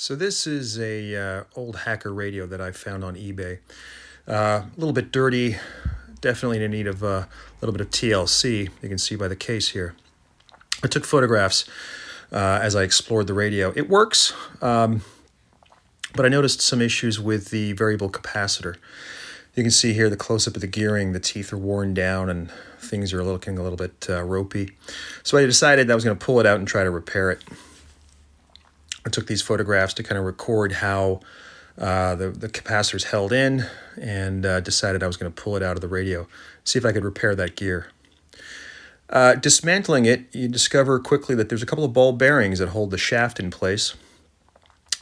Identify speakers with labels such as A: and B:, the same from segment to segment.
A: So this is a old Hacker radio that I found on eBay. A little bit dirty, definitely in need of a little bit of TLC. You can see by the case here. I took photographs as I explored the radio. It works, but I noticed some issues with the variable capacitor. You can see here the close-up of the gearing. The teeth are worn down and things are looking a little bit ropey. So I decided I was going to pull it out and try to repair it. I took these photographs to kind of record how the capacitor's held in, and decided I was going to pull it out of the radio, see if I could repair that gear. Dismantling it, you discover quickly that there's a couple of ball bearings that hold the shaft in place.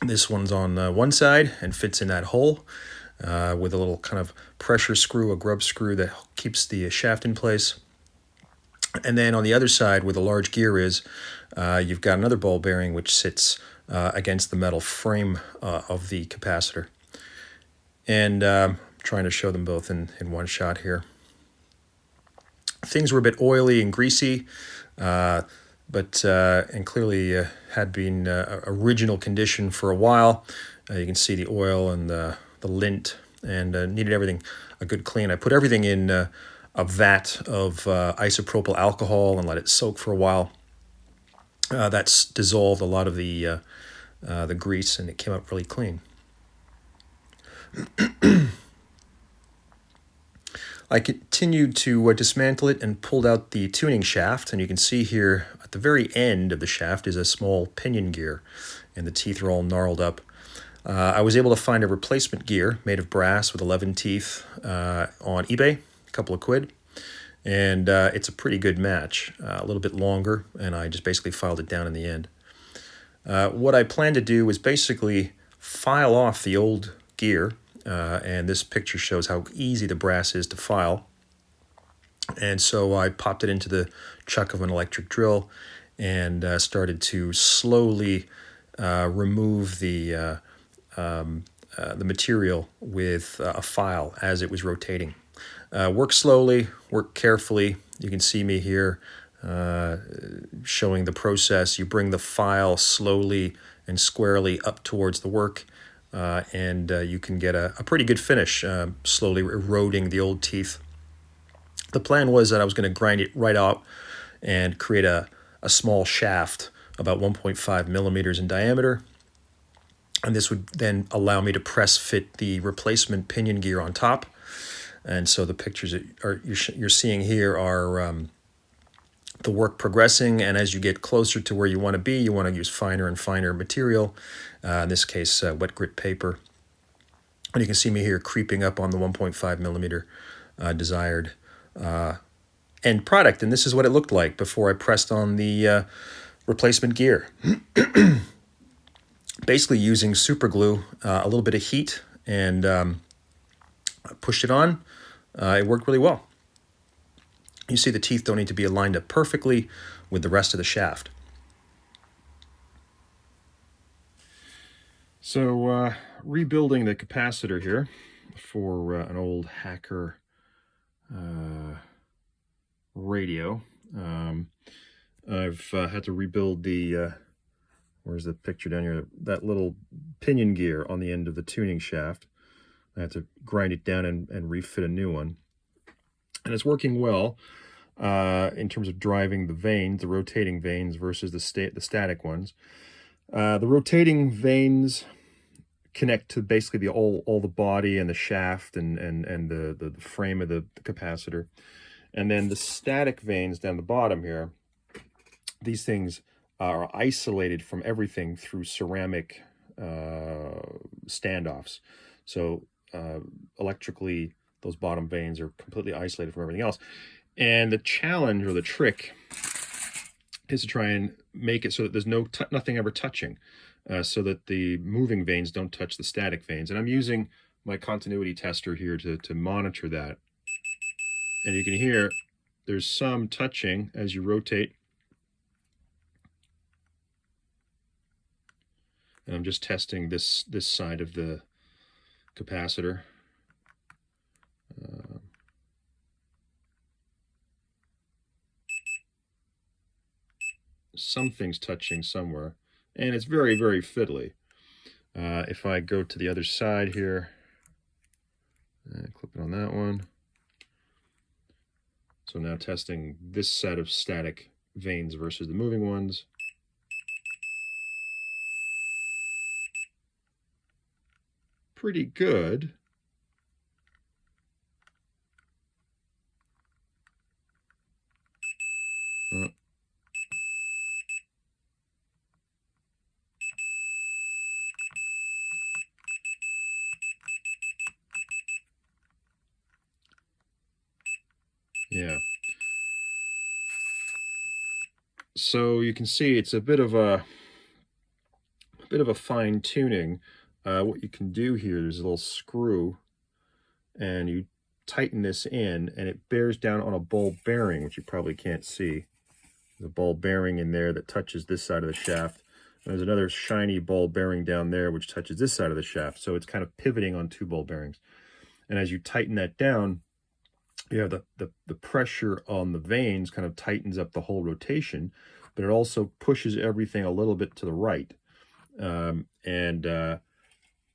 A: This one's on one side and fits in that hole with a little kind of pressure screw, a grub screw that keeps the shaft in place. And then on the other side, where the large gear is, you've got another ball bearing which sits against the metal frame of the capacitor. And trying to show them both in one shot here. Things were a bit oily and greasy, and clearly had been original condition for a while. You can see the oil and the lint, and needed everything a good clean. I put everything in a vat of isopropyl alcohol and let it soak for a while. That's dissolved a lot of the grease, and it came out really clean. I continued to dismantle it and pulled out the tuning shaft, and you can see here at the very end of the shaft is a small pinion gear, and the teeth are all gnarled up. I was able to find a replacement gear made of brass with 11 teeth on eBay, a couple of quid, and it's a pretty good match, a little bit longer, and I just basically filed it down in the end. What I plan to do is basically file off the old gear, and this picture shows how easy the brass is to file. And so I popped it into the chuck of an electric drill and started to slowly remove the material with a file as it was rotating. Work slowly, work carefully. You can see me here showing the process. You bring the file slowly and squarely up towards the work, and you can get a pretty good finish, slowly eroding the old teeth. The plan was that I was going to grind it right out and create a small shaft about 1.5 millimeters in diameter, and this would then allow me to press fit the replacement pinion gear on top. And so the pictures that you're seeing here are the work progressing, and as you get closer to where you want to use finer and finer material, in this case wet grit paper. And you can see me here creeping up on the 1.5 millimeter desired end product, and this is what it looked like before I pressed on the replacement gear. Basically using super glue, a little bit of heat, and pushed it on. It worked really well. You see the teeth don't need to be aligned up perfectly with the rest of the shaft. So rebuilding the capacitor here for an old Hacker radio. I've had to rebuild the, where's the picture down here? That little pinion gear on the end of the tuning shaft. I had to grind it down and refit a new one. And it's working well in terms of driving the vanes, the rotating vanes versus the static ones. The rotating vanes connect to basically all the body and the shaft and the frame of the capacitor. And then the static vanes down the bottom here, these things are isolated from everything through ceramic standoffs. So electrically, those bottom vanes are completely isolated from everything else. And the challenge or the trick is to try and make it so that there's nothing ever touching, so that the moving vanes don't touch the static vanes. And I'm using my continuity tester here to monitor that. And you can hear there's some touching as you rotate. And I'm just testing this side of the capacitor. Something's touching somewhere, and it's very, very fiddly. If I go to the other side here, clip it on that one. So now testing this set of static vanes versus the moving ones. Pretty good. Yeah. So you can see it's a bit of a fine tuning. What you can do here, there's a little screw, and you tighten this in, and it bears down on a ball bearing, which you probably can't see. There's a ball bearing in there that touches this side of the shaft. And there's another shiny ball bearing down there which touches this side of the shaft. So it's kind of pivoting on two ball bearings. And as you tighten that down, you have the pressure on the vanes kind of tightens up the whole rotation, but it also pushes everything a little bit to the right.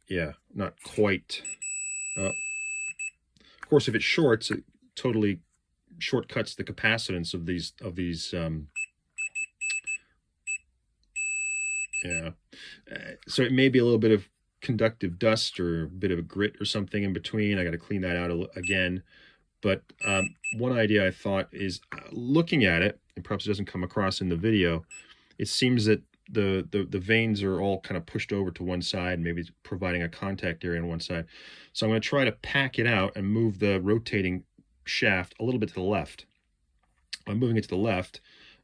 A: Yeah, not quite. Of course, if it shorts, it totally shortcuts the capacitance of these yeah. So it may be a little bit of conductive dust or a bit of a grit or something in between. I got to clean that out again. But one idea I thought is, looking at it, and perhaps it doesn't come across in the video, it seems that the vanes are all kind of pushed over to one side, maybe providing a contact area on one side. So I'm going to try to pack it out and move the rotating shaft a little bit to the left. I'm moving it to the left.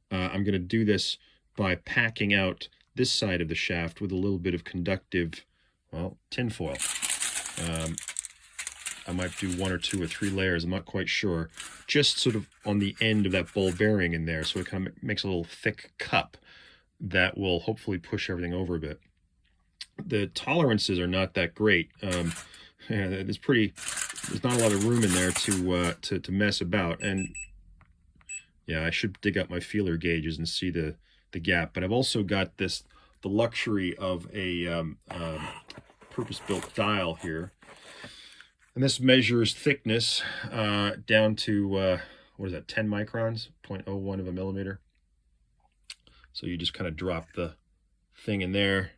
A: I'm going to do this by packing out this side of the shaft with a little bit of conductive, well, tinfoil. I might do 1 or 2 or 3 layers, I'm not quite sure, just sort of on the end of that ball bearing in there, so it kind of makes a little thick cup that will hopefully push everything over a bit. The tolerances are not that great. There's not a lot of room in there to mess about, and yeah, I should dig up my feeler gauges and see the gap. But I've also got the luxury of a purpose-built dial here. And this measures thickness down to, what is that, 10 microns, 0.01 of a millimeter. So you just kind of drop the thing in there,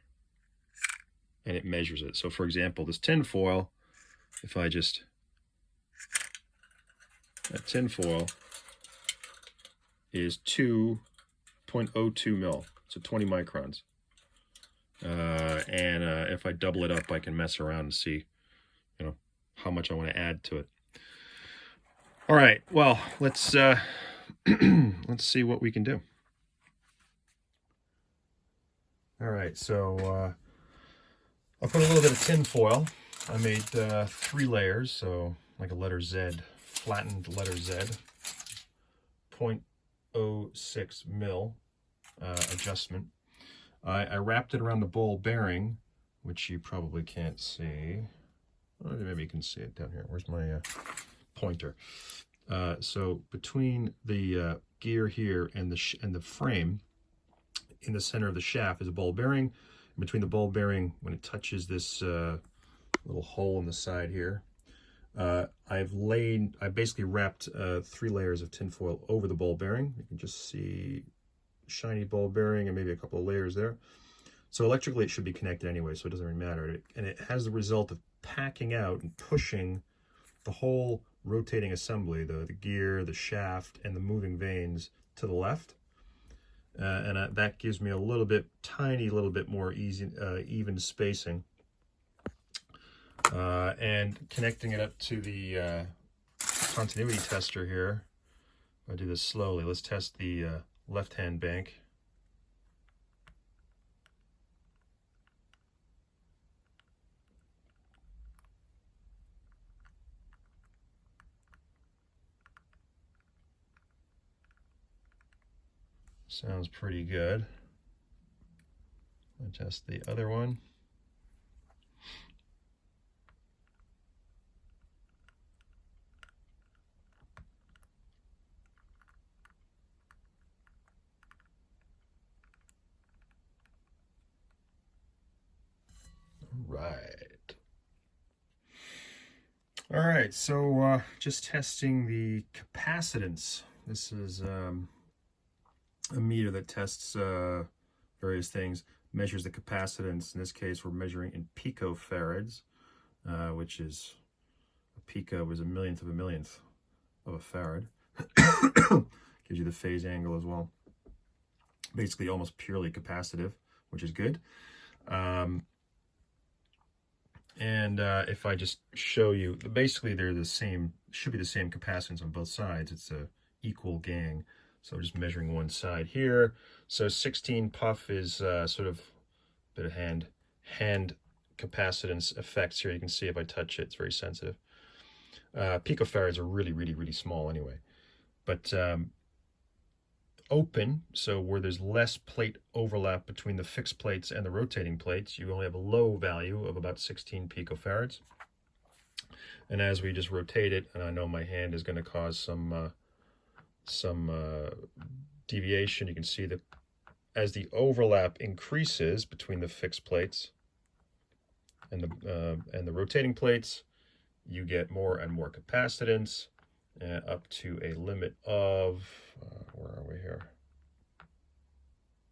A: and it measures it. So for example, this tinfoil, if I just, that tinfoil is 2.02 mil, so 20 microns. If I double it up, I can mess around and see, you know, how much I want to add to it. All right, well, let's let's see what we can do. All right, so I'll put a little bit of tin foil. I made 3 layers, so like a letter Z, flattened letter Z, 0.06 mil adjustment. I wrapped it around the ball bearing, which you probably can't see. Well, maybe you can see it down here. Where's my pointer? So between the gear here and the frame, in the center of the shaft is a ball bearing. And between the ball bearing, when it touches this little hole in the side here, I basically wrapped 3 layers of tinfoil over the ball bearing. You can just see shiny ball bearing and maybe a couple of layers there. So electrically it should be connected anyway, so it doesn't really matter. And it has the result of packing out and pushing the whole rotating assembly, the gear, the shaft, and the moving vanes to the left. That gives me a little bit, tiny little bit more even spacing. And connecting it up to the continuity tester here. I'll do this slowly. Let's test the left-hand bank. Sounds pretty good. I'll test the other one. right. All right, so just testing the capacitance. This is a meter that tests various things, measures the capacitance. In this case, we're measuring in picofarads, which is a pico is a millionth of a farad. Gives you the phase angle as well. Basically, almost purely capacitive, which is good. If I just show you, basically they're the same, should be the same capacitance on both sides. It's a equal gang. So I'm just measuring one side here. So 16 puff is sort of a bit of hand capacitance effects here. You can see if I touch it, it's very sensitive. Picofarads are really, really, really small anyway. But open, so where there's less plate overlap between the fixed plates and the rotating plates, you only have a low value of about 16 picofarads. And as we just rotate it, and I know my hand is going to cause some deviation, you can see that as the overlap increases between the fixed plates and the rotating plates, you get more and more capacitance, up to a limit of, where are we here?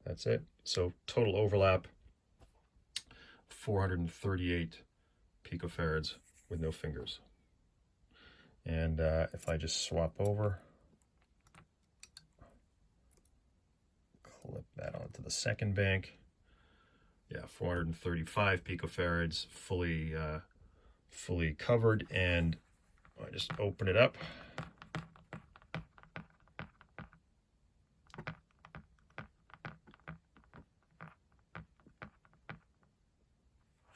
A: That's it. So total overlap, 438 picofarads with no fingers. And if I just swap over, clip that onto the second bank, yeah, 435 picofarads, fully covered. And I just open it up.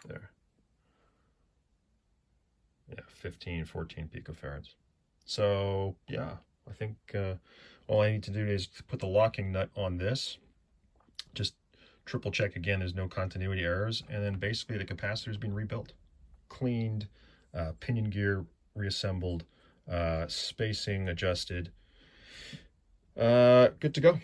A: There. Yeah, 15, 14 picofarads. So yeah, I think all I need to do is put the locking nut on this. Just triple check again there's no continuity errors, and then basically the capacitor has been rebuilt, cleaned, pinion gear reassembled, spacing adjusted, good to go.